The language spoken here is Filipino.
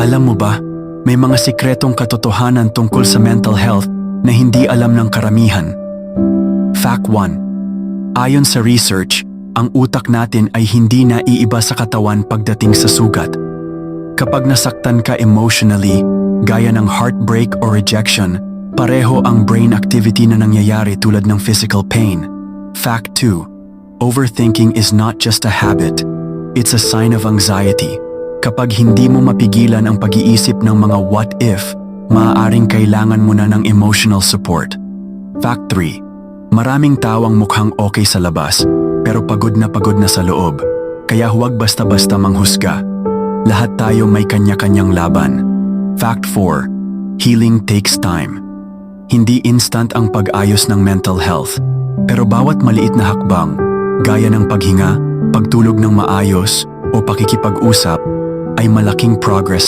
Alam mo ba, may mga sikretong katotohanan tungkol sa mental health na hindi alam ng karamihan. Fact 1. Ayon sa research, ang utak natin ay hindi naiiba sa katawan pagdating sa sugat. Kapag nasaktan ka emotionally, gaya ng heartbreak or rejection, pareho ang brain activity na nangyayari tulad ng physical pain. Fact 2. Overthinking is not just a habit, it's a sign of anxiety. Kapag hindi mo mapigilan ang pag-iisip ng mga what if, maaaring kailangan mo na ng emotional support. Fact 3. Maraming tao ang mukhang okay sa labas, pero pagod na sa loob. Kaya huwag basta-basta manghusga. Lahat tayo may kanya-kanyang laban. Fact 4. Healing takes time. Hindi instant ang pag-ayos ng mental health, pero bawat maliit na hakbang, gaya ng paghinga, pagtulog ng maayos, o pakikipag-usap, ay malaking progress